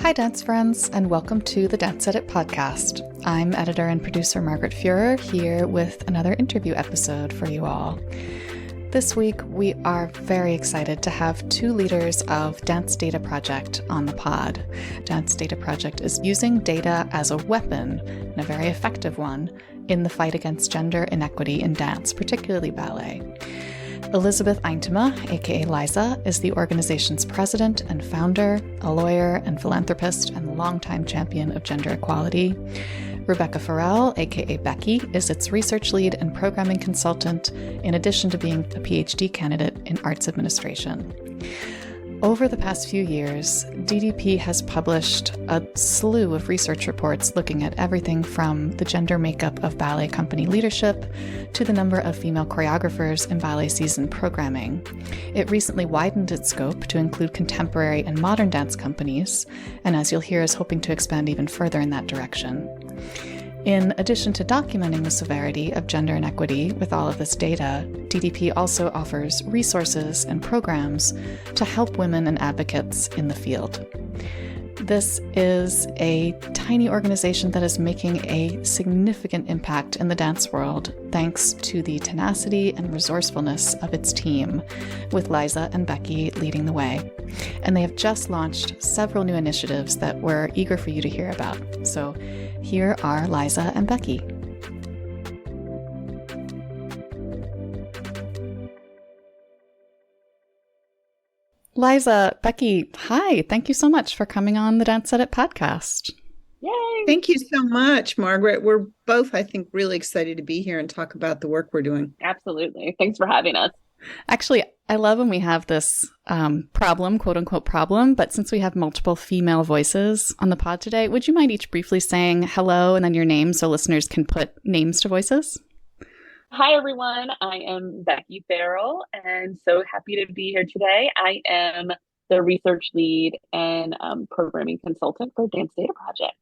Hi, dance friends, and welcome to the Dance Edit podcast. I'm editor and producer Margaret Fuhrer here with another interview episode for you all. This week, we are very excited to have two leaders of Dance Data Project on the pod. Dance Data Project is using data as a weapon, and a very effective one, in the fight against gender inequity in dance, particularly ballet. Elizabeth Yntema, aka Liza, is the organization's president and founder, a lawyer and philanthropist, and longtime champion of gender equality. Rebecca Ferrell, aka Becky, is its research lead and programming consultant, in addition to being a PhD candidate in arts administration. Over the past few years, DDP has published a slew of research reports looking at everything from the gender makeup of ballet company leadership to the number of female choreographers in ballet season programming. It recently widened its scope to include contemporary and modern dance companies, and as you'll hear, is hoping to expand even further in that direction. In addition to documenting the severity of gender inequity with all of this data, DDP also offers resources and programs to help women and advocates in the field. This is a tiny organization that is making a significant impact in the dance world thanks to the tenacity and resourcefulness of its team, with Liza and Becky leading the way. And they have just launched several new initiatives that we're eager for you to hear about. So here are Liza and Becky. Liza, Becky, hi. Thank you so much for coming on the Dance Edit podcast. Yay! Thank you so much, Margaret. We're both, I think, really excited to be here and talk about the work we're doing. Absolutely. Thanks for having us. Actually, I love when we have this problem, quote unquote problem, but since we have multiple female voices on the pod today, would you mind each briefly saying hello and then your name so listeners can put names to voices? Hi, everyone. I am Rebecca Ferrell, and so happy to be here today. I am the research lead and programming consultant for Dance Data Project.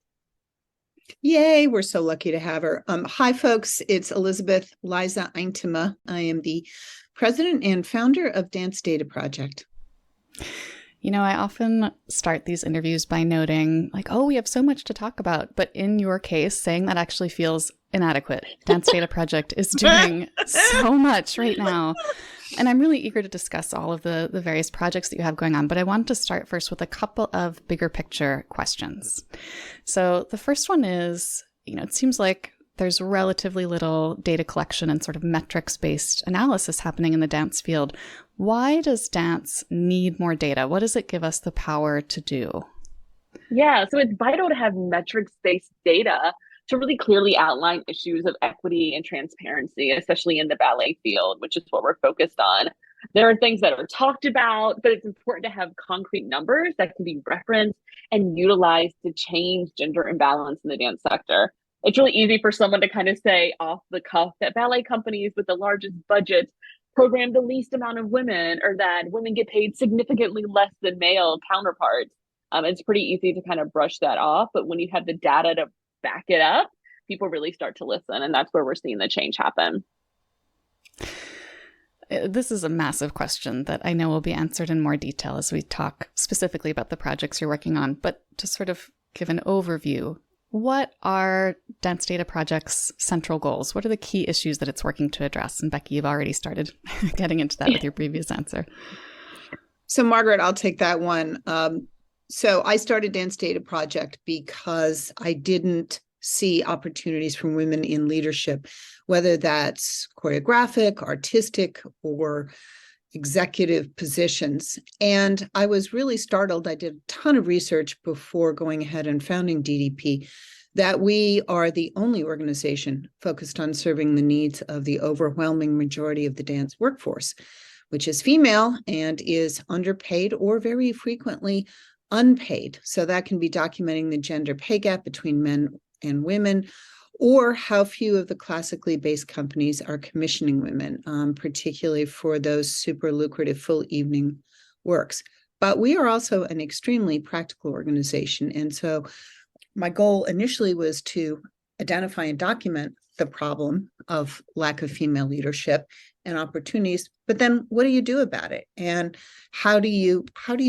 Yay, we're so lucky to have her. Hi, folks. It's Elizabeth Liza Yntema. I am the president and founder of Dance Data Project. You know, I often start these interviews by noting, like, oh, we have so much to talk about. But in your case, saying that actually feels inadequate. Dance Data Project is doing so much right now. And I'm really eager to discuss all of the various projects that you have going on. But I wanted to start first with a couple of bigger picture questions. So the first one is, it seems like there's relatively little data collection and sort of metrics-based analysis happening in the dance field. Why does dance need more data? What does it give us the power to do? Yeah, so it's vital to have metrics-based data to really clearly outline issues of equity and transparency, especially in the ballet field, which is what we're focused on. There are things that are talked about, but it's important to have concrete numbers that can be referenced and utilized to change gender imbalance in the dance sector. It's really easy for someone to kind of say off the cuff that ballet companies with the largest budgets program the least amount of women, or that women get paid significantly less than male counterparts. It's pretty easy to kind of brush that off, but when you have the data to back it up, people really start to listen, and that's where we're seeing the change happen. This is a massive question that I know will be answered in more detail as we talk specifically about the projects you're working on, but to sort of give an overview, what are Dance Data Project's central goals? What are the key issues that it's working to address? And Becky, you've already started getting into that with your previous answer. So Margaret, I'll take that one. So I started Dance Data Project because I didn't see opportunities for women in leadership, whether that's choreographic, artistic, or executive positions. And I was really startled. I did a ton of research before going ahead and founding DDP, that we are the only organization focused on serving the needs of the overwhelming majority of the dance workforce, which is female and is underpaid or very frequently unpaid. So that can be documenting the gender pay gap between men and women, or how few of the classically based companies are commissioning women, particularly for those super lucrative full evening works. But we are also an extremely practical organization. And so my goal initially was to identify and document the problem of lack of female leadership and opportunities. But then what do you do about it? And how do you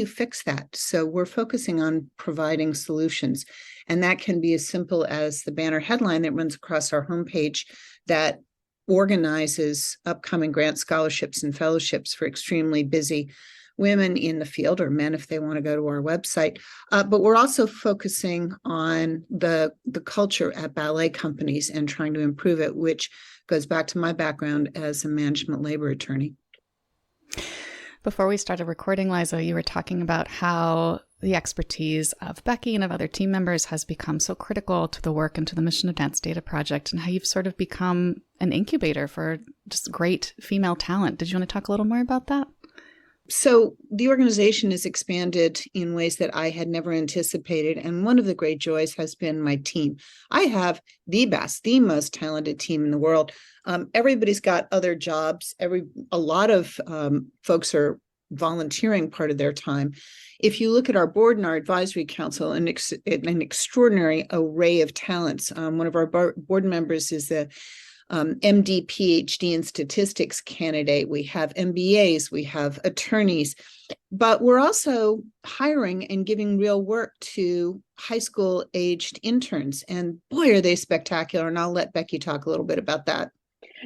fix that? So we're focusing on providing solutions. And that can be as simple as the banner headline that runs across our homepage that organizes upcoming grant scholarships and fellowships for extremely busy women in the field, or men if they want to go to our website. But we're also focusing on the culture at ballet companies and trying to improve it, which goes back to my background as a management labor attorney. Before we started recording, Liza, you were talking about how the expertise of Becky and of other team members has become so critical to the work and to the mission of Dance Data Project, and how you've sort of become an incubator for just great female talent. Did you want to talk a little more about that? So the organization has expanded in ways that I had never anticipated. And one of the great joys has been my team. I have the best, the most talented team in the world. Everybody's got other jobs. A lot of folks are volunteering part of their time. If you look at our board and our advisory council, an extraordinary array of talents. One of our board members is the MD, PhD in statistics candidate. We have MBAs, we have attorneys, but we're also hiring and giving real work to high school aged interns. And boy, are they spectacular. And I'll let Becky talk a little bit about that.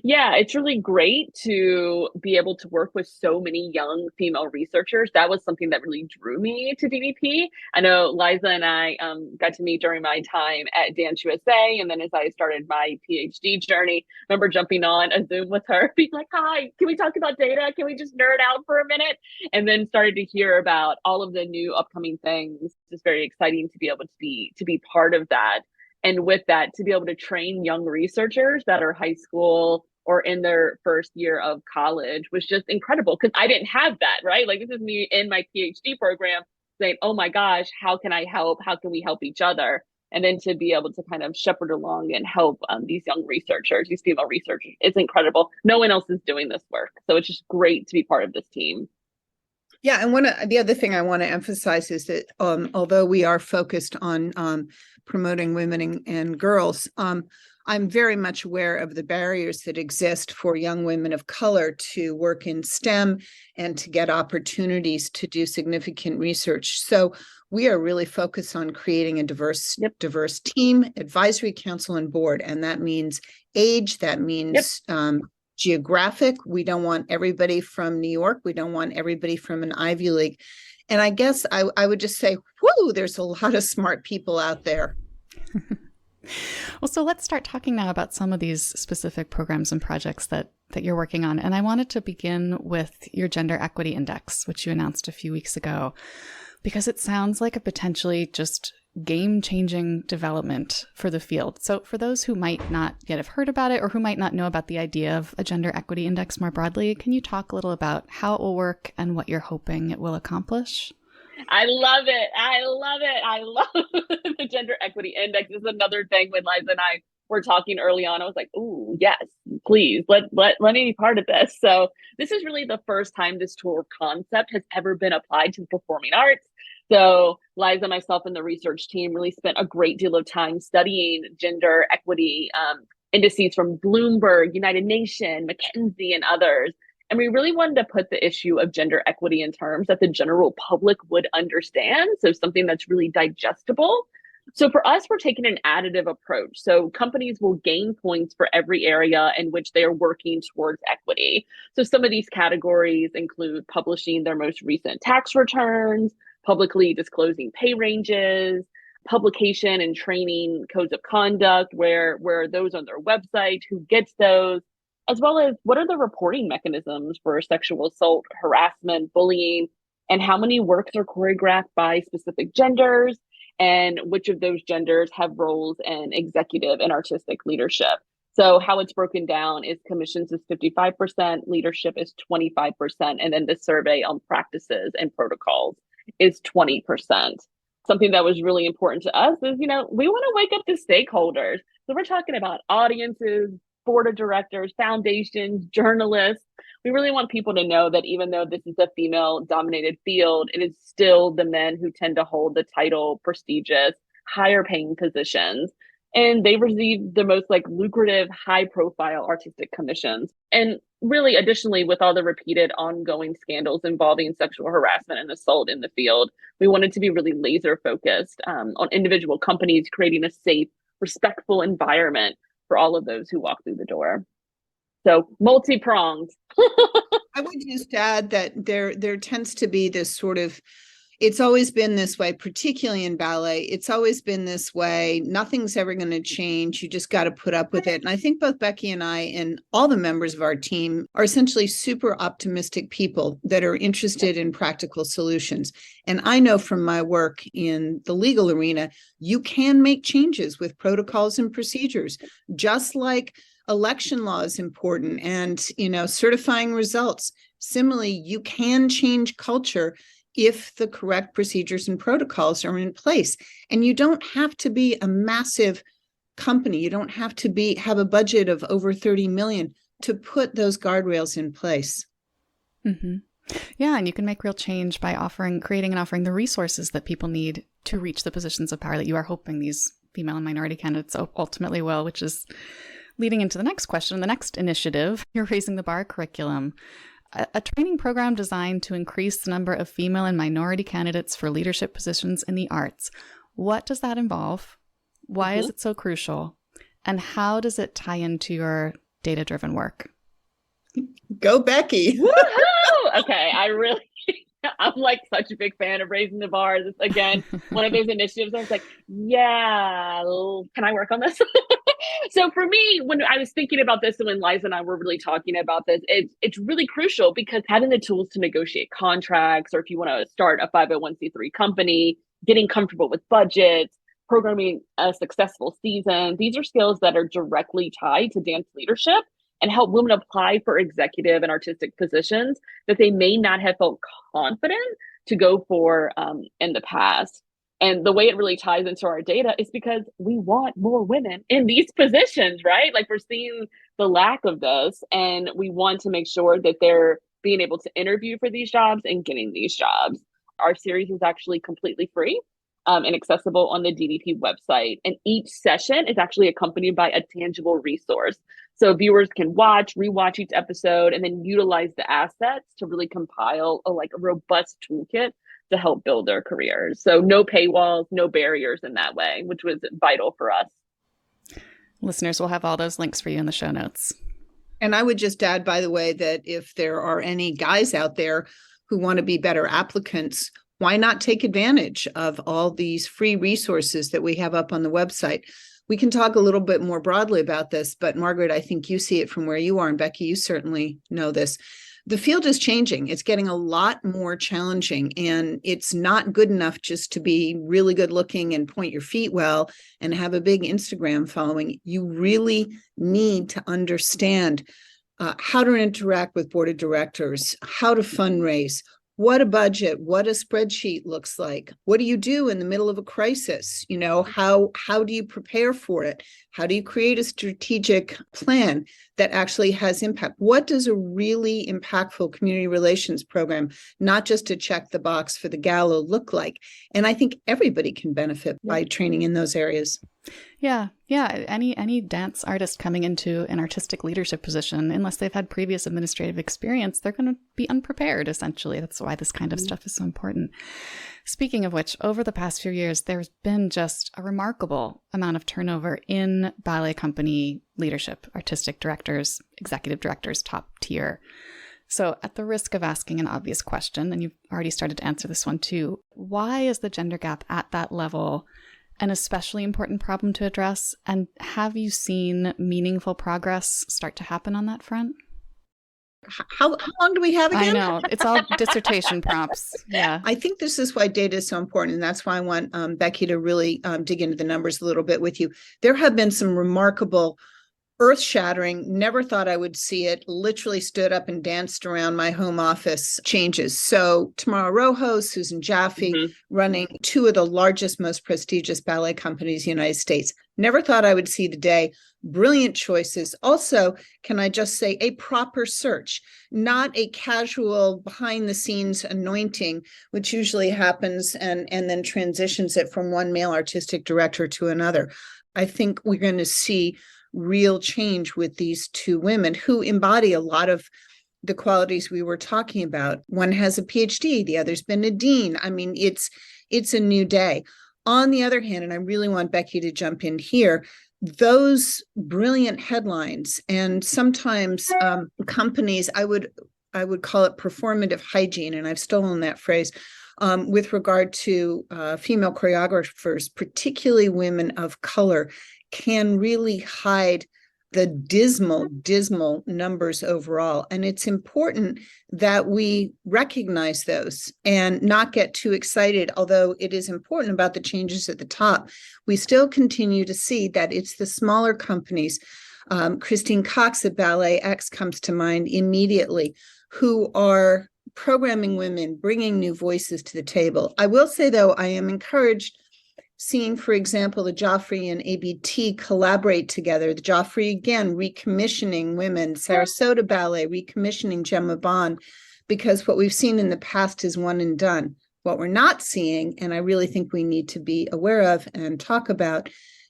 Yeah, it's really great to be able to work with so many young female researchers. That was something that really drew me to DVP. I know Liza and I got to meet during my time at Dance USA. And then as I started my PhD journey, I remember jumping on a Zoom with her, being like, hi, can we talk about data? Can we just nerd out for a minute? And then started to hear about all of the new upcoming things. It's very exciting to be able to be part of that. And with that, to be able to train young researchers that are high school or in their first year of college was just incredible, because I didn't have that, right? Like, this is me in my PhD program saying, oh my gosh, how can I help? How can we help each other? And then to be able to kind of shepherd along and help these young researchers, these female researchers, it's incredible. No one else is doing this work. So it's just great to be part of this team. Yeah, and the other thing I want to emphasize is that although we are focused on promoting women and girls, I'm very much aware of the barriers that exist for young women of color to work in STEM and to get opportunities to do significant research. So we are really focused on creating a diverse team, advisory council, and board. And that means age, that means geographic. We don't want everybody from New York. We don't want everybody from an Ivy League. And I guess I would just say, whoo, there's a lot of smart people out there. Well, so let's start talking now about some of these specific programs and projects that you're working on. And I wanted to begin with your Gender Equity Index, which you announced a few weeks ago, because it sounds like a potentially just game-changing development for the field. So for those who might not yet have heard about it, or who might not know about the idea of a Gender Equity Index more broadly, can you talk a little about how it will work and what you're hoping it will accomplish? I love it. I love the Gender Equity Index. This is another thing when Liza and I were talking early on. I was like, ooh, yes, please, let me be part of this. So this is really the first time this tool concept has ever been applied to the performing arts. So Liza, myself, and the research team really spent a great deal of time studying gender equity indices from Bloomberg, United Nations, McKinsey, and others. And we really wanted to put the issue of gender equity in terms that the general public would understand. So something that's really digestible. So for us, we're taking an additive approach. So companies will gain points for every area in which they are working towards equity. So some of these categories include publishing their most recent tax returns, publicly disclosing pay ranges, publication and training codes of conduct, where those on their website, who gets those, as well as what are the reporting mechanisms for sexual assault, harassment, bullying, and how many works are choreographed by specific genders, and which of those genders have roles in executive and artistic leadership. So how it's broken down is commissions is 55%, leadership is 25%, and then the survey on practices and protocols is 20%. Something that was really important to us is, we want to wake up the stakeholders. So we're talking about audiences, board of directors, foundations, journalists. We really want people to know that even though this is a female-dominated field, it is still the men who tend to hold the title, prestigious, higher paying positions. And they received the most like lucrative, high profile artistic commissions. And really, additionally, with all the repeated ongoing scandals involving sexual harassment and assault in the field, we wanted to be really laser focused on individual companies creating a safe, respectful environment for all of those who walk through the door. So multi-pronged. I would just add that there tends to be this sort of, it's always been this way, particularly in ballet. It's always been this way. Nothing's ever going to change. You just got to put up with it. And I think both Becky and I and all the members of our team are essentially super optimistic people that are interested in practical solutions. And I know from my work in the legal arena, you can make changes with protocols and procedures, just like election law is important and, certifying results. Similarly, you can change culture if the correct procedures and protocols are in place. And you don't have to be a massive company. You don't have to have a budget of over 30 million to put those guardrails in place. Mm-hmm. Yeah, and you can make real change by creating and offering the resources that people need to reach the positions of power that you are hoping these female and minority candidates ultimately will, which is leading into the next question, the next initiative, you're raising the bar curriculum. A training program designed to increase the number of female and minority candidates for leadership positions in the arts. What does that involve? Why is it so crucial? And how does it tie into your data-driven work? Go, Becky. Woohoo! Okay, I'm like such a big fan of raising the bar. It's, again, one of those initiatives I was like, yeah, can I work on this? So for me, when I was thinking about this and when Liza and I were really talking about this, it's really crucial because having the tools to negotiate contracts, or if you want to start a 501c3 company, getting comfortable with budgets, programming a successful season, these are skills that are directly tied to dance leadership and help women apply for executive and artistic positions that they may not have felt confident to go for in the past. And the way it really ties into our data is because we want more women in these positions, right? Like we're seeing the lack of this, and we want to make sure that they're being able to interview for these jobs and getting these jobs. Our series is actually completely free and accessible on the DDP website. And each session is actually accompanied by a tangible resource. So viewers can rewatch each episode, and then utilize the assets to really compile a robust toolkit to help build their careers. So no paywalls, no barriers in that way, which was vital for us. Listeners will have all those links for you in the show notes. And I would just add, by the way, that if there are any guys out there who want to be better applicants, why not take advantage of all these free resources that we have up on the website? We can talk a little bit more broadly about this, but Margaret, I think you see it from where you are, and Becky, you certainly know this. The field is changing. It's getting a lot more challenging, and it's not good enough just to be really good looking and point your feet well and have a big Instagram following. You really need to understand how to interact with board of directors, how to fundraise, what a budget, what a spreadsheet looks like. What do you do in the middle of a crisis? How do you prepare for it? How do you create a strategic plan that actually has impact? What does a really impactful community relations program, not just to check the box for the gala, look like? And I think everybody can benefit by training in those areas. Yeah. Any dance artist coming into an artistic leadership position, unless they've had previous administrative experience, they're going to be unprepared, essentially. That's why this kind of stuff is so important. Speaking of which, over the past few years, there's been just a remarkable amount of turnover in ballet company leadership, artistic directors, executive directors, top tier. So at the risk of asking an obvious question, and you've already started to answer this one too, why is the gender gap at that level an especially important problem to address? And have you seen meaningful progress start to happen on that front? How long do we have again? I know. It's all dissertation prompts. Yeah. I think this is why data is so important. And that's why I want Becky to really dig into the numbers a little bit with you. There have been some remarkable, earth-shattering, never thought I would see it, literally stood up and danced around my home office changes. So Tamara Rojo, Susan Jaffe, running two of the largest, most prestigious ballet companies in the United States. Never thought I would see the day. Brilliant choices. Also, can I just say, a proper search, not a casual behind the scenes anointing, which usually happens and then transitions it from one male artistic director to another. I think we're going to see real change with these two women who embody a lot of the qualities we were talking about. One has a PhD, the other's been a dean. I mean, it's a new day. On the other hand, and I really want Becky to jump in here, those brilliant headlines and sometimes companies, I would call it performative hygiene, and I've stolen that phrase, with regard to female choreographers, particularly women of color, can really hide the dismal numbers overall. And it's important that we recognize those and not get too excited. Although it is important about the changes at the top, we still continue to see that it's the smaller companies. Christine Cox at Ballet X comes to mind immediately, who are programming women, bringing new voices to the table. I will say, though, I am encouraged seeing, for example, the Joffrey and ABT collaborate together. The Joffrey, again, recommissioning women, Sarasota Ballet, recommissioning Gemma Bond, because what we've seen in the past is one and done. What we're not seeing, and I really think we need to be aware of and talk about,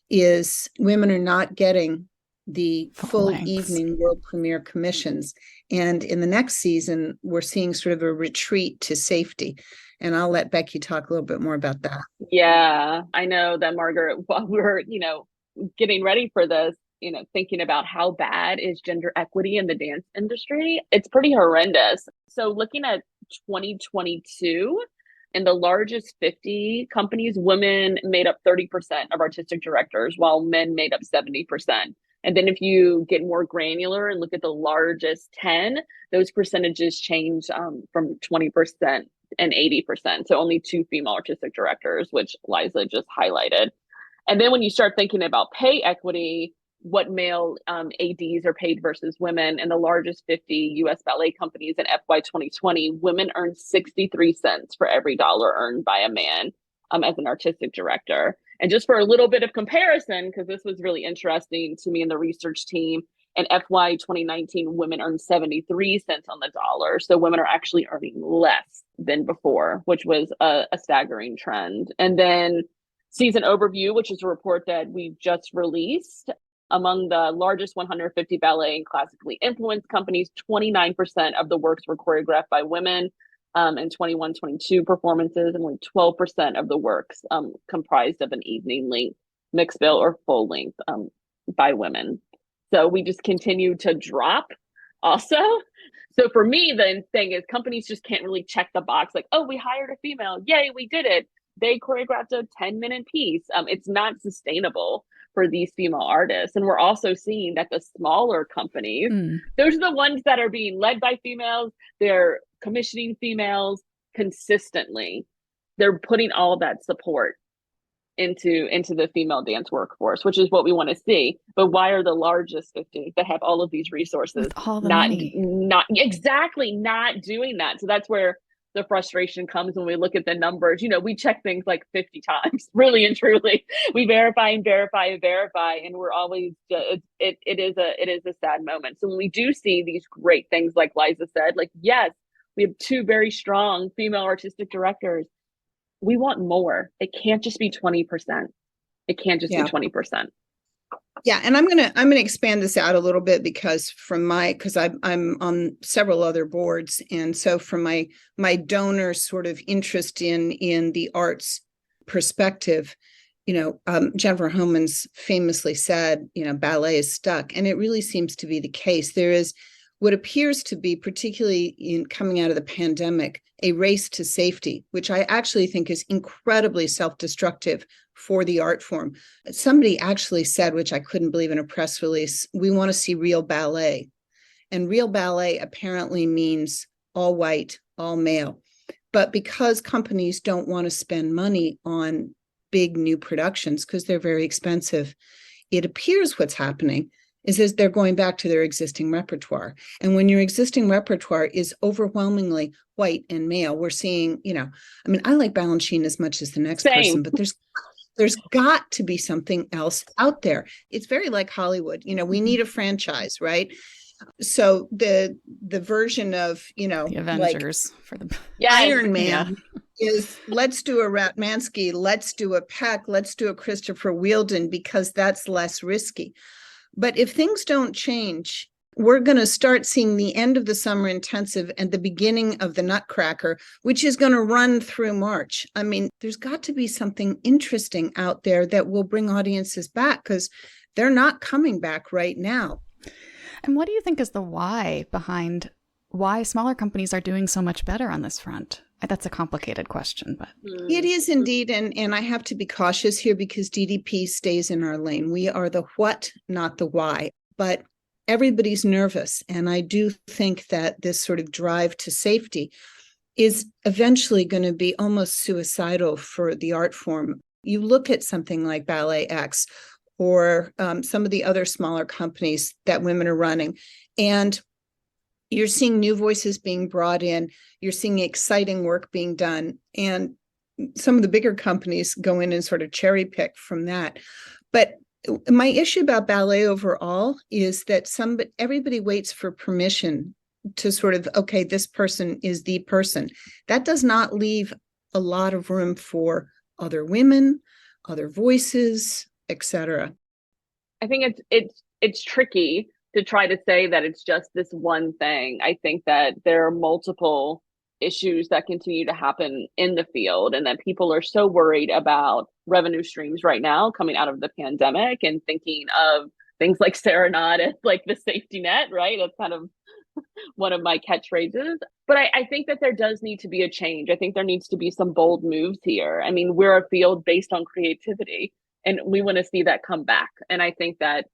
is women are not getting the full evening world premiere commissions. And in the next season, we're seeing sort of a retreat to safety. And I'll let Becky talk a little bit more about that. Yeah, I know that, Margaret, while we were, getting ready for this, thinking about how bad is gender equity in the dance industry, it's pretty horrendous. So looking at 2022, in the largest 50 companies, women made up 30% of artistic directors, while men made up 70%. And then if you get more granular and look at the largest 10, those percentages change from 20% and 80%. So only 2 female artistic directors, which Liza just highlighted. And then when you start thinking about pay equity, what male ADs are paid versus women, in the largest 50 US ballet companies in FY 2020, women earned 63 cents for every dollar earned by a man as an artistic director. And just for a little bit of comparison, because this was really interesting to me and the research team, in FY 2019, women earned 73 cents on the dollar. So women are actually earning less than before, which was a staggering trend. And then Season Overview, which is a report that we just released, among the largest 150 ballet and classically influenced companies, 29% of the works were choreographed by women in 21-22 performances, and only 12% of the works comprised of an evening length, mixed bill, or full length by women. So we just continue to drop also. So for me, the thing is companies just can't really check the box like, oh, we hired a female. Yay, we did it. They choreographed a 10-minute piece. It's not sustainable for these female artists. And we're also seeing that the smaller companies, those are the ones that are being led by females. They're commissioning females consistently. They're putting all that support into the female dance workforce, which is what we want to see. But why are the largest 50 that have all of these resources with all the not money, not doing that? So that's where the frustration comes when we look at the numbers. We check things like 50 times, really and truly. We verify and verify and verify, and we're always it is a sad moment. So when we do see these great things, like Liza said, like, yes, we have 2 very strong female artistic directors. We want more. It can't just be 20%. It can't just be 20%. Yeah, and I'm gonna expand this out a little bit because I'm on several other boards, and so from my donor sort of interest in the arts perspective, Jennifer Homans famously said, ballet is stuck, and it really seems to be the case. There is what appears to be, particularly in coming out of the pandemic, a race to safety, which I actually think is incredibly self-destructive for the art form. Somebody actually said, which I couldn't believe in a press release, we want to see real ballet. And real ballet apparently means all white, all male. But because companies don't want to spend money on big new productions because they're very expensive, it appears what's happening is they're going back to their existing repertoire. And when your existing repertoire is overwhelmingly white and male, we're seeing, I like Balanchine as much as the next person, but there's got to be something else out there. It's very like Hollywood. We need a franchise, right? So the version of, the Avengers, like for the Iron Man is let's do a Ratmansky, let's do a Peck, let's do a Christopher Wheeldon, because that's less risky. But if things don't change, we're going to start seeing the end of the summer intensive and the beginning of the Nutcracker, which is going to run through March. I mean, there's got to be something interesting out there that will bring audiences back, because they're not coming back right now. And what do you think is the why behind why smaller companies are doing so much better on this front? That's a complicated question, but it is indeed. And I have to be cautious here because DDP stays in our lane. We are the what, not the why. But everybody's nervous. And I do think that this sort of drive to safety is eventually going to be almost suicidal for the art form. You look at something like Ballet X or some of the other smaller companies that women are running, and you're seeing new voices being brought in. You're seeing exciting work being done. And some of the bigger companies go in and sort of cherry pick from that. But my issue about ballet overall is that everybody waits for permission to sort of, okay, this person is the person. That does not leave a lot of room for other women, other voices, etc. I think it's tricky to try to say that it's just this one thing. I think that there are multiple issues that continue to happen in the field, and that people are so worried about revenue streams right now coming out of the pandemic and thinking of things like Serenade as like the safety net, right? That's kind of one of my catchphrases. But I think that there does need to be a change. I think there needs to be some bold moves here. I mean, we're a field based on creativity, and we want to see that come back. And I think that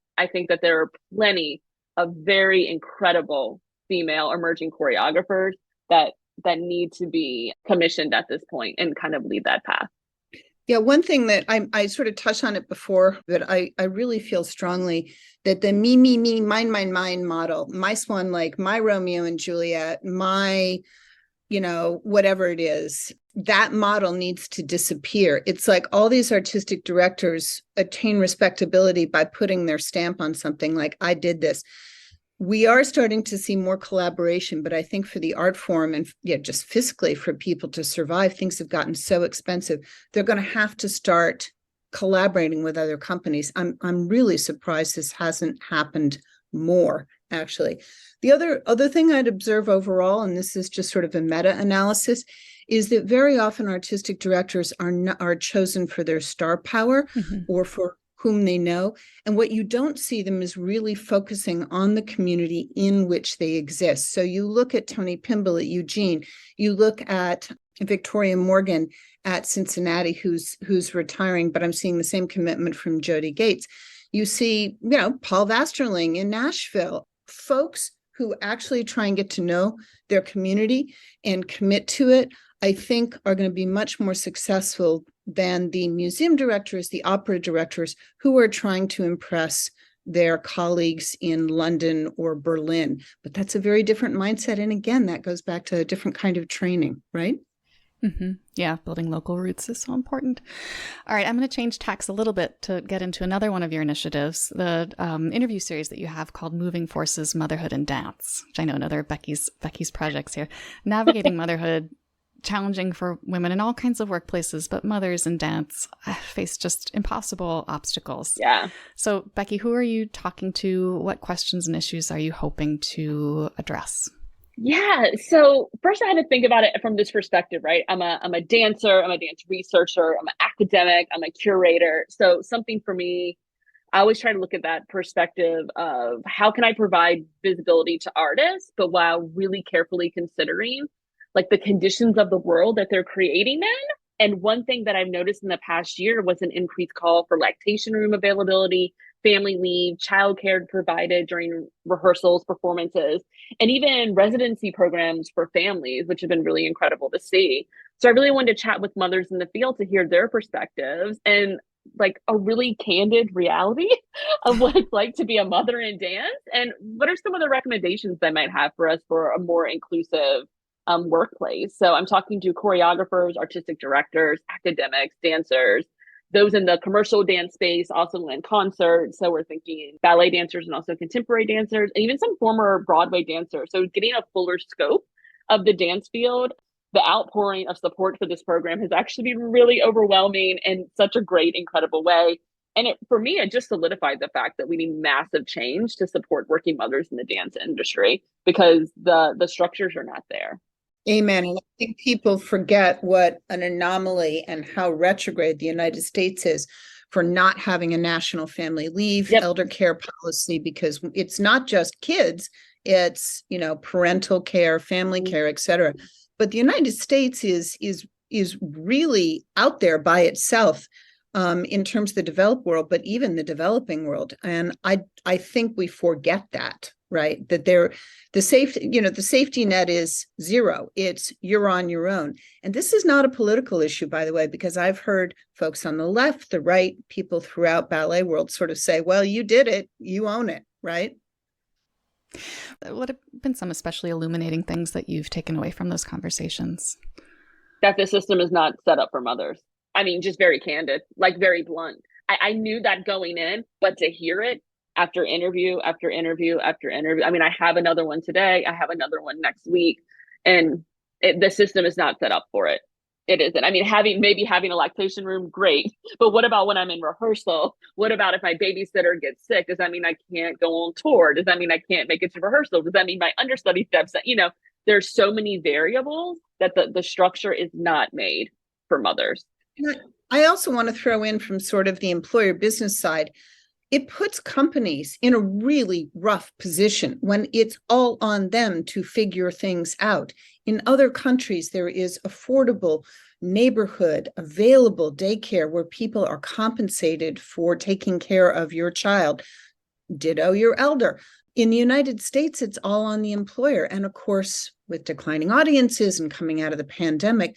there are plenty of very incredible female emerging choreographers that need to be commissioned at this point and kind of lead that path. Yeah, one thing that I sort of touched on it before, but I really feel strongly that the me, mine model, my Swan Lake, my Romeo and Juliet, my, whatever it is, that model needs to disappear. It's like all these artistic directors attain respectability by putting their stamp on something like, I did this. We are starting to see more collaboration, but I think for the art form and just fiscally for people to survive, things have gotten so expensive. They're going to have to start collaborating with other companies. I'm really surprised this hasn't happened more, actually. The other thing I'd observe overall, and this is just sort of a meta-analysis, is that very often artistic directors are chosen for their star power or for whom they know. And what you don't see them is really focusing on the community in which they exist. So you look at Tony Pimble at Eugene, you look at Victoria Morgan at Cincinnati, who's retiring, but I'm seeing the same commitment from Jody Gates. You see, Paul Vasterling in Nashville, folks who actually try and get to know their community and commit to it, I think are going to be much more successful than the museum directors, the opera directors who are trying to impress their colleagues in London or Berlin. But that's a very different mindset. And again, that goes back to a different kind of training, right? Mm-hmm. Yeah, building local roots is so important. All right, I'm going to change tacks a little bit to get into another one of your initiatives, the interview series that you have called Moving Forces, Motherhood and Dance, which I know another Becky's projects here. Navigating motherhood, challenging for women in all kinds of workplaces, but mothers in dance face just impossible obstacles. Yeah. So, Becky, who are you talking to? What questions and issues are you hoping to address? Yeah. So first I had to think about it from this perspective, right? I'm a dancer, I'm a dance researcher, I'm an academic, I'm a curator. So something for me, I always try to look at that perspective of how can I provide visibility to artists, but while really carefully considering like the conditions of the world that they're creating in. And one thing that I've noticed in the past year was an increased call for lactation room availability, family leave, childcare provided during rehearsals, performances, and even residency programs for families, which have been really incredible to see. So I really wanted to chat with mothers in the field to hear their perspectives and like a really candid reality of what it's like to be a mother in dance. And what are some of the recommendations they might have for us for a more inclusive workplace? So I'm talking to choreographers, artistic directors, academics, dancers, those in the commercial dance space, also in concerts. So we're thinking ballet dancers and also contemporary dancers, and even some former Broadway dancers. So getting a fuller scope of the dance field. the outpouring of support for this program has actually been really overwhelming in such a great, incredible way. And for me, it just solidified the fact that we need massive change to support working mothers in the dance industry because the structures are not there. Amen. And I think people forget what an anomaly and how retrograde the United States is for not having a national family leave, elder care policy, because it's not just kids, it's, parental care, family care, et cetera. But the United States is really out there by itself in terms of the developed world, but even the developing world. And I think we forget that, right? That the safety net is zero. It's you're on your own. And this is not a political issue, by the way, because I've heard folks on the left, the right, people throughout ballet world sort of say, well, you did it, you own it, right? What have been some especially illuminating things that you've taken away from those conversations? That the system is not set up for mothers. I mean, just very candid, like very blunt. I knew that going in, but to hear it after interview, after interview, after interview. I mean, I have another one today. I have another one next week. And the system is not set up for it. It isn't. I mean, having a lactation room, great. But what about when I'm in rehearsal? What about if my babysitter gets sick? Does that mean I can't go on tour? Does that mean I can't make it to rehearsal? Does that mean my understudy steps? There's so many variables that the structure is not made for mothers. I also want to throw in from sort of the employer business side, it puts companies in a really rough position when it's all on them to figure things out. In other countries, there is affordable neighborhood, available daycare where people are compensated for taking care of your child. Ditto your elder. In the United States, it's all on the employer. And of course, with declining audiences and coming out of the pandemic,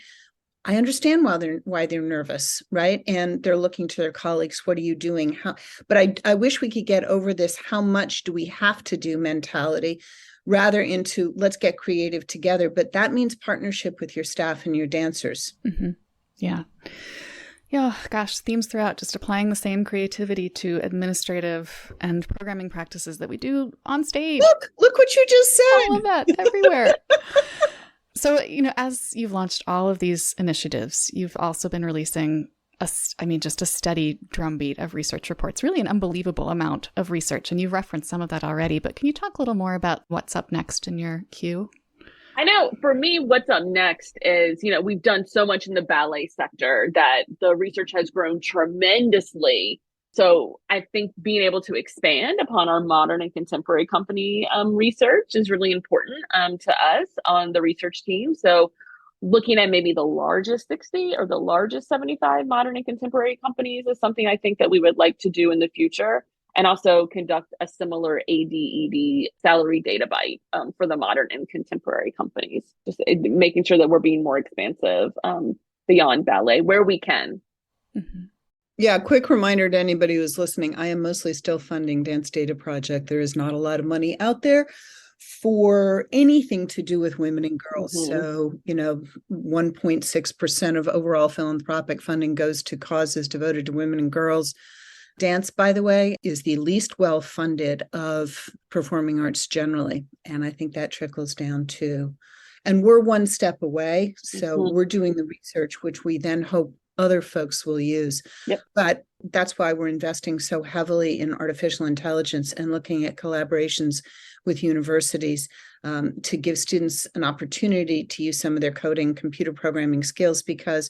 I understand why they're nervous, right? And they're looking to their colleagues, what are you doing? But I wish we could get over this, how much do we have to do mentality, rather into let's get creative together. But that means partnership with your staff and your dancers. Mm-hmm. Yeah. Yeah, gosh, themes throughout, just applying the same creativity to administrative and programming practices that we do on stage. Look what you just said. All of that everywhere. So, as you've launched all of these initiatives, you've also been releasing just a steady drumbeat of research reports, really an unbelievable amount of research. And you've referenced some of that already, but can you talk a little more about what's up next in your queue? I know for me, what's up next is, we've done so much in the ballet sector that the research has grown tremendously. So I think being able to expand upon our modern and contemporary company research is really important to us on the research team. So looking at maybe the largest 60 or the largest 75 modern and contemporary companies is something I think that we would like to do in the future. And also conduct a similar ADED salary data bite for the modern and contemporary companies, just making sure that we're being more expansive beyond ballet where we can. Mm-hmm. Yeah, quick reminder to anybody who's listening, I am mostly still funding Dance Data Project. There is not a lot of money out there for anything to do with women and girls. Mm-hmm. So, 1.6% of overall philanthropic funding goes to causes devoted to women and girls. Dance, by the way, is the least well-funded of performing arts generally. And I think that trickles down too. And we're one step away. So we're doing the research, which we then hope other folks will use. Yep. But that's why we're investing so heavily in artificial intelligence and looking at collaborations with universities to give students an opportunity to use some of their coding, computer programming skills, because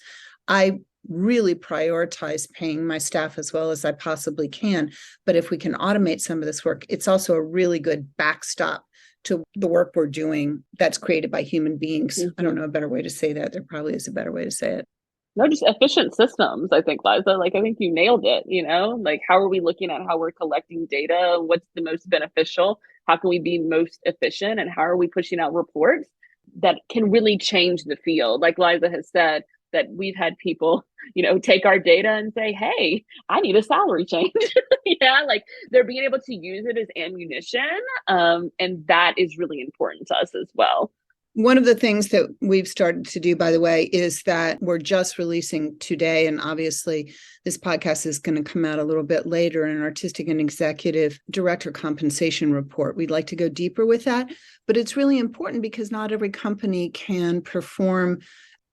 I really prioritize paying my staff as well as I possibly can. But if we can automate some of this work, it's also a really good backstop to the work we're doing that's created by human beings. Mm-hmm. I don't know a better way to say that. There probably is a better way to say it. No, just efficient systems, I think, Liza. I think you nailed it, how are we looking at how we're collecting data? What's the most beneficial? How can we be most efficient? And how are we pushing out reports that can really change the field? Like Liza has said, that we've had people, take our data and say, hey, I need a salary change. They're being able to use it as ammunition. And that is really important to us as well. One of the things that we've started to do, by the way, is that we're just releasing today, and obviously this podcast is going to come out a little bit later, an artistic and executive director compensation report. We'd like to go deeper with that, but it's really important because not every company can perform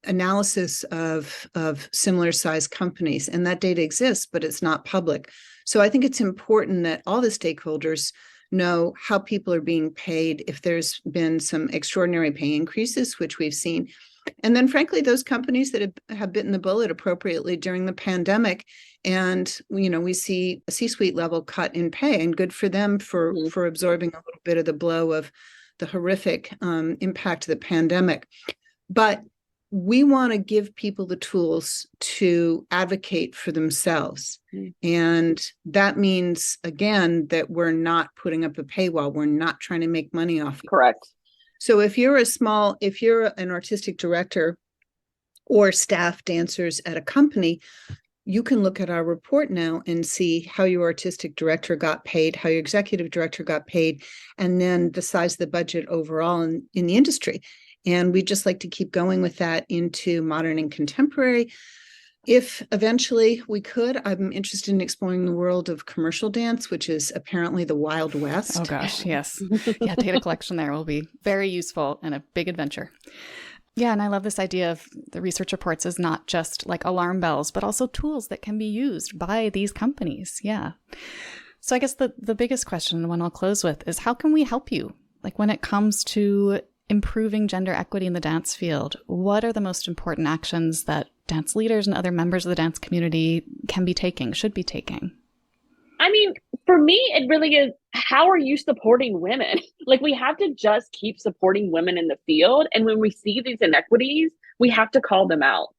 analysis of similar sized companies, and that data exists, but it's not public. So I think it's important that all the stakeholders know how people are being paid, if there's been some extraordinary pay increases, which we've seen. And then, frankly, those companies that have bitten the bullet appropriately during the pandemic, and we see a C-suite level cut in pay, and good for them for absorbing a little bit of the blow of the horrific impact of the pandemic. But we want to give people the tools to advocate for themselves. And that means, again, that we're not putting up a paywall. We're not trying to make money off it. Correct. So if you're an artistic director or staff dancers at a company, you can look at our report now and see how your artistic director got paid, how your executive director got paid, and then the size of the budget overall in the industry. And we'd just like to keep going with that into modern and contemporary. If eventually we could, I'm interested in exploring the world of commercial dance, which is apparently the Wild West. Oh gosh, yes. Yeah, data collection there will be very useful and a big adventure. Yeah, and I love this idea of the research reports as not just like alarm bells, but also tools that can be used by these companies. Yeah. So I guess the biggest question, the one I'll close with, is how can we help you? Like when it comes to improving gender equity in the dance field, what are the most important actions that dance leaders and other members of the dance community can be taking, should be taking? I mean, for me, it really is, how are you supporting women? Like, we have to just keep supporting women in the field. And when we see these inequities, we have to call them out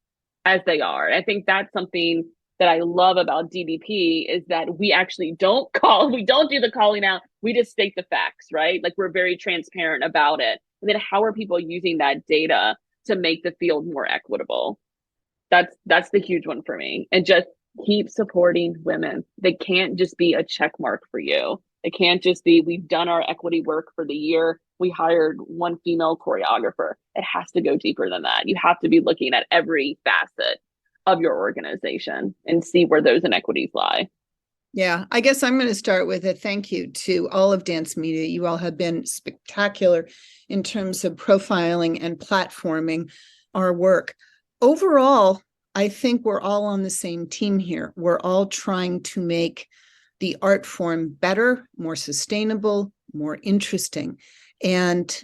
as they are. I think that's something that I love about DDP, is that we actually don't do the calling out. We just state the facts, right? Like, we're very transparent about it. And then how are people using that data to make the field more equitable? That's the huge one for me. And just keep supporting women. They can't just be a check mark for you. It can't just be, we've done our equity work for the year, we hired one female choreographer. It has to go deeper than that. You have to be looking at every facet of your organization and see where those inequities lie. Yeah, I guess I'm going to start with a thank you to all of dance media. You all have been spectacular in terms of profiling and platforming our work. Overall, I think we're all on the same team here. We're all trying to make the art form better, more sustainable, more interesting. And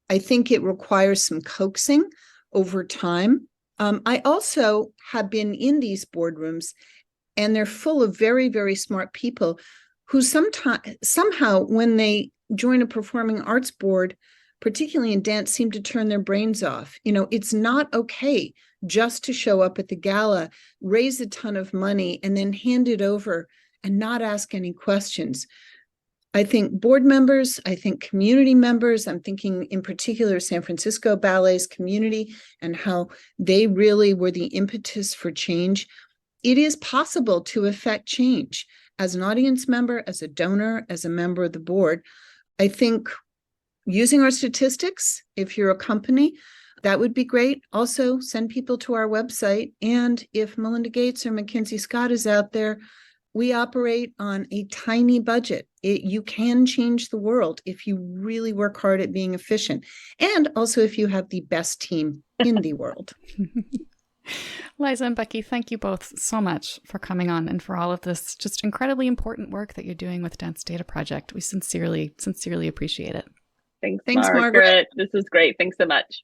I think it requires some coaxing over time. I also have been in these boardrooms, and they're full of very, very smart people who somehow, when they join a performing arts board, particularly in dance, seem to turn their brains off. It's not okay just to show up at the gala, raise a ton of money, and then hand it over and not ask any questions. I think board members, I think community members, I'm thinking in particular San Francisco Ballet's community and how they really were the impetus for change. It is possible to affect change as an audience member, as a donor, as a member of the board. I think using our statistics, if you're a company, that would be great. Also, send people to our website. And if Melinda Gates or McKinsey Scott is out there, we operate on a tiny budget. You can change the world if you really work hard at being efficient. And also if you have the best team in the world. Liza and Becky, thank you both so much for coming on and for all of this just incredibly important work that you're doing with Dance Data Project. We sincerely appreciate it. Thanks, Margaret. This is great. Thanks so much.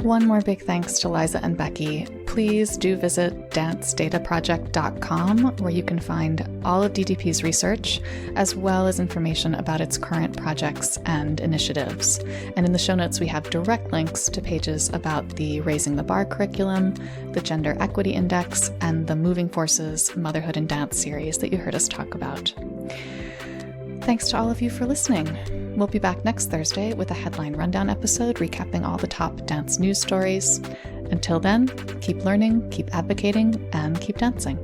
One more big thanks to Liza and Becky. Please do visit dancedataproject.com, where you can find all of DDP's research, as well as information about its current projects and initiatives. And in the show notes, we have direct links to pages about the Raising the Bar curriculum, the Gender Equity Index, and the Moving Forces Motherhood and Dance series that you heard us talk about. Thanks to all of you for listening. We'll be back next Thursday with a headline rundown episode recapping all the top dance news stories. Until then, keep learning, keep advocating, and keep dancing.